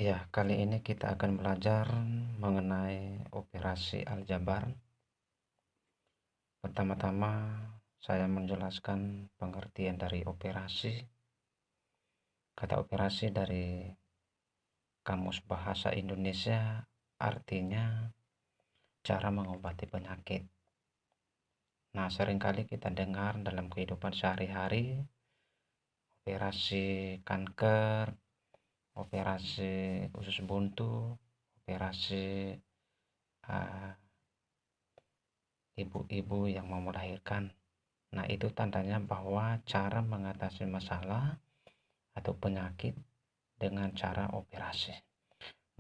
Ya, kali ini kita akan belajar mengenai operasi aljabar. Pertama-tama, saya menjelaskan pengertian dari operasi. Kata operasi dari Kamus Bahasa Indonesia artinya cara mengobati penyakit. Nah, seringkali kita dengar dalam kehidupan sehari-hari, operasi kanker, operasi usus buntu, operasi ibu-ibu yang mau melahirkan. Nah, itu tandanya bahwa cara mengatasi masalah atau penyakit dengan cara operasi.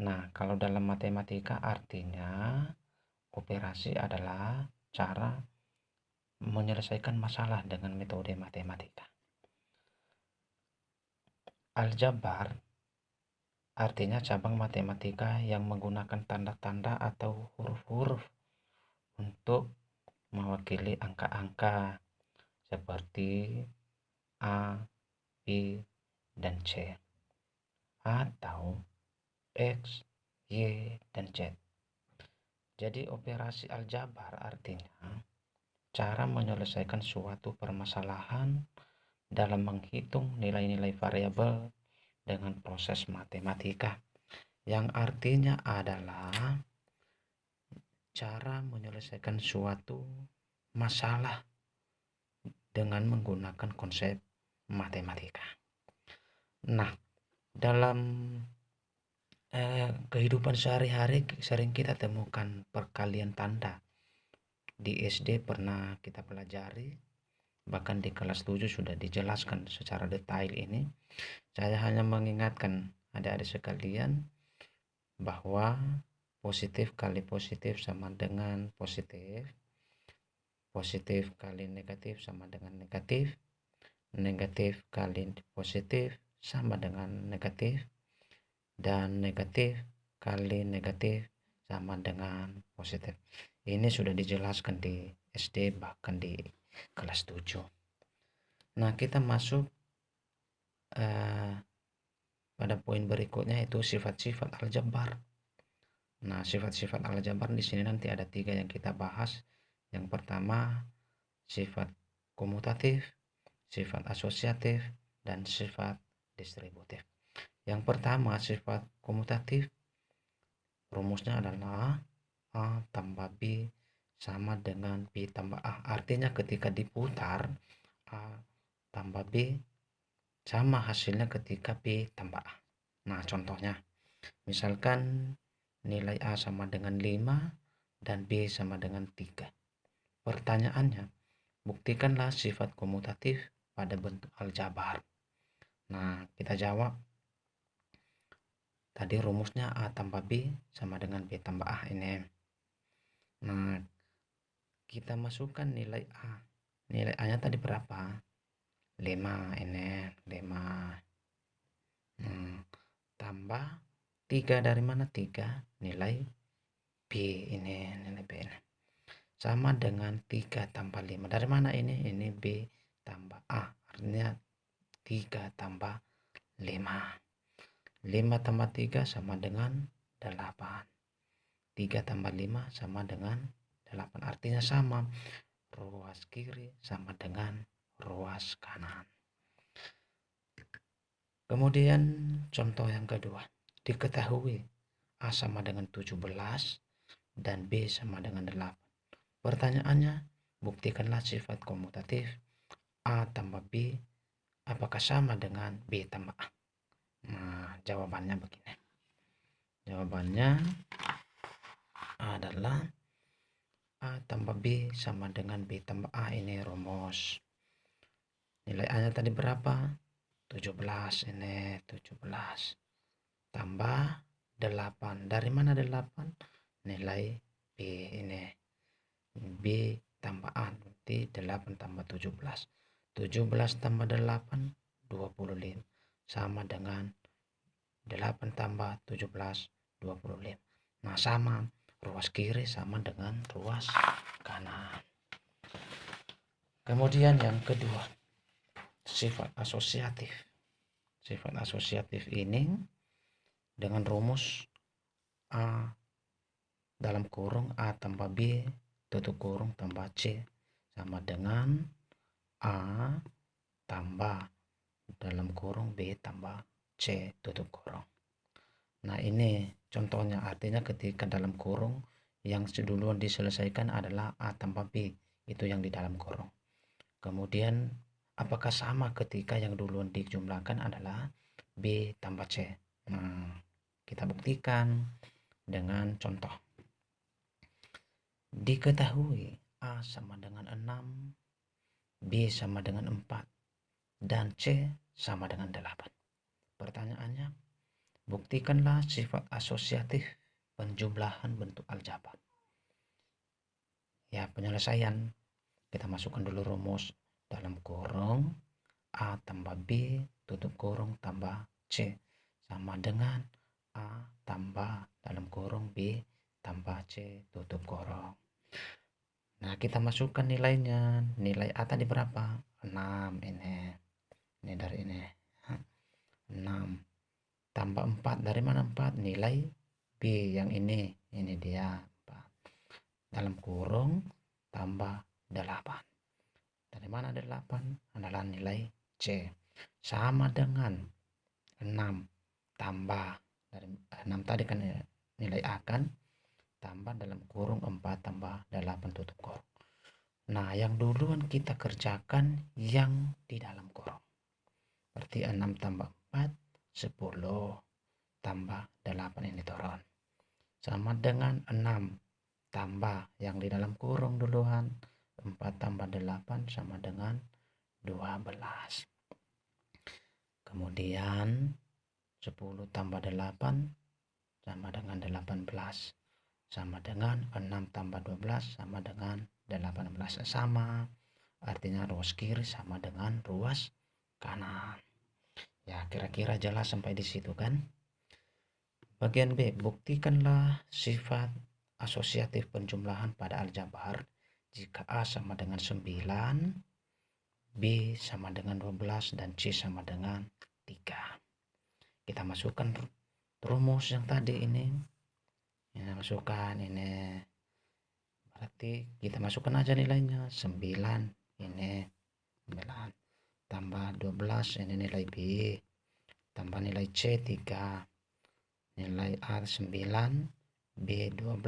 Nah, kalau dalam matematika artinya operasi adalah cara menyelesaikan masalah dengan metode matematika. Aljabar artinya cabang matematika yang menggunakan tanda-tanda atau huruf-huruf untuk mewakili angka-angka seperti A, B, dan C, atau X, Y, dan Z. Jadi operasi aljabar artinya cara menyelesaikan suatu permasalahan dalam menghitung nilai-nilai variabel dengan proses matematika, yang artinya adalah cara menyelesaikan suatu masalah dengan menggunakan konsep matematika. Nah, dalam kehidupan sehari-hari sering kita temukan perkalian tanda. Di SD pernah kita pelajari, bahkan di kelas 7 sudah dijelaskan secara detail ini. Saya hanya mengingatkan adik-adik sekalian bahwa positif kali positif sama dengan positif, positif kali negatif sama dengan negatif, negatif kali positif sama dengan negatif, dan negatif kali negatif sama dengan positif. Ini sudah dijelaskan di SD bahkan di kelas 7. Nah, kita masuk pada poin berikutnya, itu sifat-sifat aljabar. Nah, sifat-sifat aljabar di sini nanti ada 3 yang kita bahas. Yang pertama, sifat komutatif, sifat asosiatif, dan sifat distributif. Yang pertama, sifat komutatif, rumusnya adalah A tambah B sama dengan B tambah A. Artinya ketika diputar, A tambah B sama hasilnya ketika B tambah A. Nah, contohnya, misalkan nilai A sama dengan 5 dan B sama dengan 3. Pertanyaannya, buktikanlah sifat komutatif pada bentuk aljabar. Nah, kita jawab. Tadi rumusnya A tambah B sama dengan B tambah A ini. Nah, kita masukkan nilai A. Nilai A-nya tadi berapa? 5 ini, 5. Tambah 3 dari mana? 3 nilai B ini, nilai B ini. Sama dengan 3 tambah 5. Dari mana ini? Ini B tambah A. Artinya 3 tambah 5. 5 tambah 3 sama dengan 8. 3 tambah 5 sama dengan 8. Artinya sama. Ruas kiri sama dengan ruas kanan. Kemudian contoh yang kedua. Diketahui A sama dengan 17 dan B sama dengan 8. Pertanyaannya, buktikanlah sifat komutatif A tambah B apakah sama dengan B tambah A. Nah, jawabannya begini. Jawabannya adalah A tambah B sama dengan B tambah A. Ini rumus. Nilai A nya tadi berapa? 17. Ini 17 tambah 8. Dari mana 8? Nilai B ini. B tambah A. Berarti 8 tambah 17. 17 tambah 8, 25. Sama dengan 8 tambah 17, 25. Nah, sama. Ruas kiri sama dengan ruas kanan. Kemudian yang kedua, sifat asosiatif. Sifat asosiatif ini dengan rumus A dalam kurung A tambah B tutup kurung tambah C sama dengan A tambah dalam kurung B tambah C tutup kurung. Nah, ini contohnya, artinya ketika dalam kurung yang duluan diselesaikan adalah A tambah B, itu yang di dalam kurung. Kemudian apakah sama ketika yang duluan dijumlahkan adalah B tambah C? Nah, kita buktikan dengan contoh. Diketahui A sama dengan 6, B sama dengan 4, dan C sama dengan 8. Pertanyaannya, buktikanlah sifat asosiatif penjumlahan bentuk aljabar. Ya, penyelesaian. Kita masukkan dulu rumus dalam kurung A tambah B tutup kurung tambah C sama dengan A tambah dalam kurung B tambah C tutup kurung. Nah, kita masukkan nilainya. Nilai A tadi berapa? 6 ini. Ini dari ini. 6 tambah 4. Dari mana 4? Nilai B yang ini. Ini dia. 4. Dalam kurung tambah 8. Dari mana 8? Adalah nilai C. Sama dengan 6 tambah dari 6 tadi kan nilai A kan, tambah dalam kurung 4 tambah 8 tutup kurung. Nah, yang duluan kita kerjakan yang di dalam kurung. Berarti 6 tambah 4 10 tambah 8 ini turun. Sama dengan 6 tambah yang di dalam kurung duluan 4 tambah 8 sama dengan 12. Kemudian 10 tambah 8 sama dengan 18. Sama dengan 6 tambah 12 sama dengan 18. Sama. Artinya ruas kiri sama dengan ruas kanan. Ya, kira-kira jelas sampai di situ kan? Bagian B, buktikanlah sifat asosiatif penjumlahan pada aljabar jika A sama dengan 9, B sama dengan 12, dan C sama dengan 3. Kita masukkan rumus yang tadi ini. Ini masukkan ini. Berarti kita masukkan aja nilainya. 9 ini 9 tambah 12 ini nilai B tambah nilai C 3, nilai A 9, B 12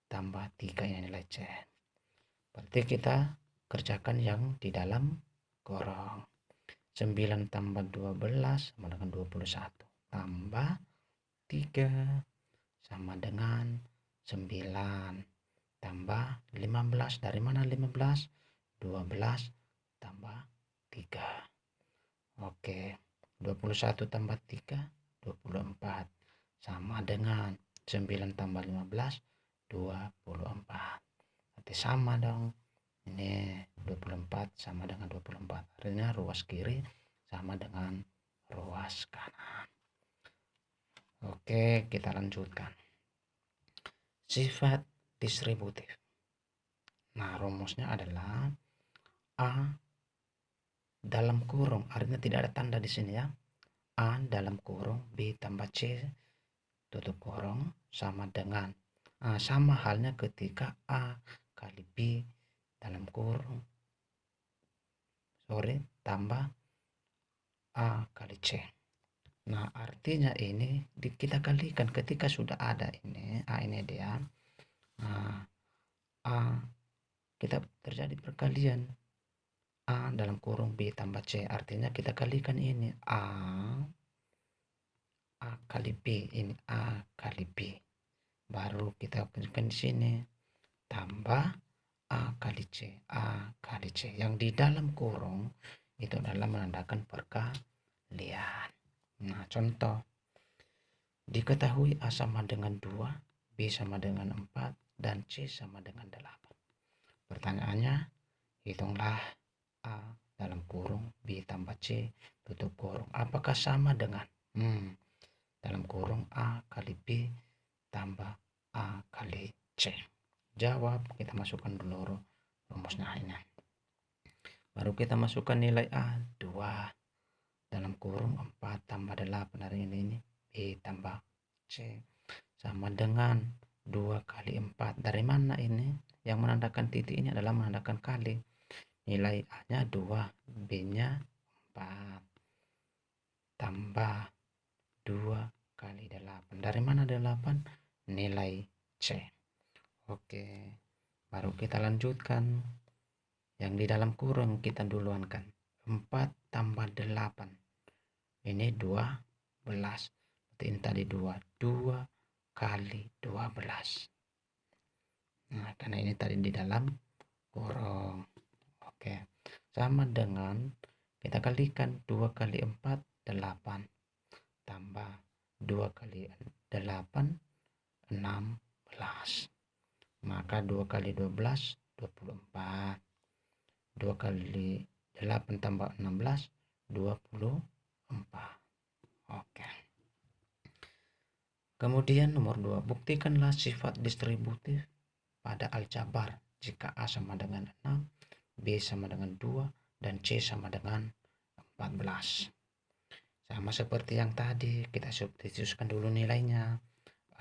tambah 3 ini nilai C. Berarti kita kerjakan yang di dalam kurung. 9 tambah 12 sama dengan 21 tambah 3 sama dengan 9 tambah 15. Dari mana 15? 12 tambah 3. Oke, 21 tambah 3 24 sama dengan 9 tambah 15 24. Berarti sama dong. Ini 24 sama dengan 24. Artinya ruas kiri sama dengan ruas kanan. Oke, kita lanjutkan. Sifat distributif. Nah, rumusnya adalah A dalam kurung, artinya tidak ada tanda di sini ya. A dalam kurung B tambah C tutup kurung sama dengan sama halnya ketika A kali B dalam kurung tambah A kali C. Nah, artinya ini kita kalikan ketika sudah ada ini A ini dia. Nah, A kita terjadi perkalian A dalam kurung B tambah C, artinya kita kalikan ini A kali B, ini A kali B. Baru kita kalikan di sini tambah A kali C, A kali C. Yang di dalam kurung itu adalah menandakan perkalian. Nah, contoh. Diketahui A sama dengan 2, B sama dengan 4, dan C sama dengan 8. Pertanyaannya, hitunglah A dalam kurung B tambah C tutup kurung. Apakah sama dengan dalam kurung A kali B tambah A kali C? Jawab, kita masukkan dulu rumusnya ini. Baru kita masukkan nilai A 2 dalam kurung 4 tambah 8 dari ini B tambah C sama dengan 2 kali 4. Dari mana ini? Yang menandakan titik ini adalah menandakan kali. Nilai A-nya 2, B-nya 4. Tambah 2 kali 8. Dari mana 8? Nilai C. Oke, baru kita lanjutkan. Yang di dalam kurung kita duluankan. 4 tambah 8. Ini 12. Berarti ini tadi 2. 2 kali 12. Nah, karena ini tadi di dalam kurung. Oke, sama dengan kita kalikan 2 kali 4, 8. Tambah 2 kali 8, 16. Maka 2 kali 12, 24. 2 kali 8 tambah 16, 24. Oke. Kemudian nomor 2, buktikanlah sifat distributif pada aljabar jika A sama dengan 6, B sama dengan 2, dan C sama dengan 14. Sama seperti yang tadi, kita substitusikan dulu nilainya.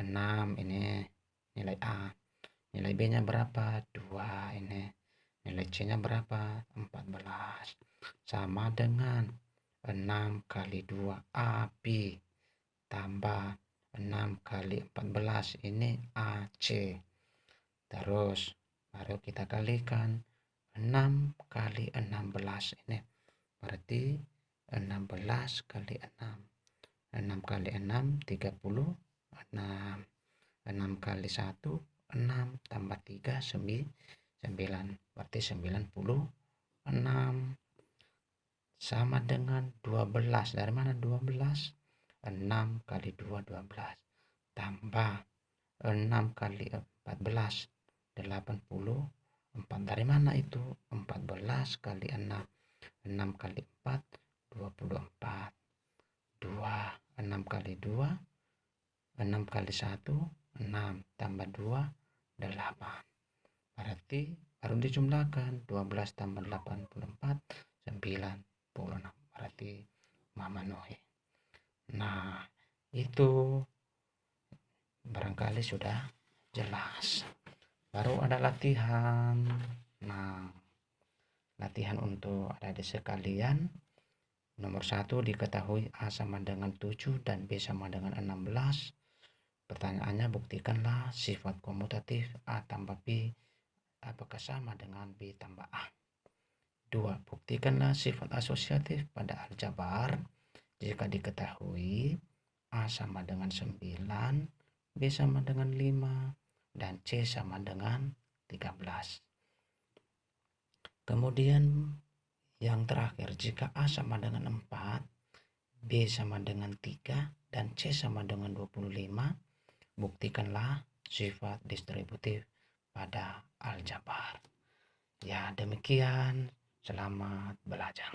6 ini nilai A. Nilai B-nya berapa? 2 ini. Nilai C-nya berapa? 14. Sama dengan 6 kali 2 AB tambah 6 kali 14 ini AC. Terus baru kita kalikan 6 kali 16 ini. Berarti 16 kali 6. 6 kali 6 36. 6 kali 1 6 tambah 3 9. Berarti 96. Sama dengan 12. Dari mana 12? 6 kali 2 12. Tambah 6 kali 14 84. Dari mana itu? 14 kali 6. 6 kali 4 24. 2. 6 kali 2 6 kali 1 6 tambah 2 8. Berarti baru dijumlahkan 12 tambah 84 96. Berarti memenuhi. Nah, itu barangkali sudah jelas. Baru ada latihan. Nah, latihan untuk adik-adik sekalian. Nomor 1, diketahui A sama dengan 7 dan B sama dengan 16. Pertanyaannya, buktikanlah sifat komutatif A tambah B apakah sama dengan B tambah A. 2. Buktikanlah sifat asosiatif pada aljabar jika diketahui A sama dengan 9, B sama dengan 5, dan C sama dengan 13. Kemudian yang terakhir, jika A sama dengan 4, B sama dengan 3, dan C sama dengan 25, buktikanlah sifat distributif pada aljabar. Ya, demikian. Selamat belajar.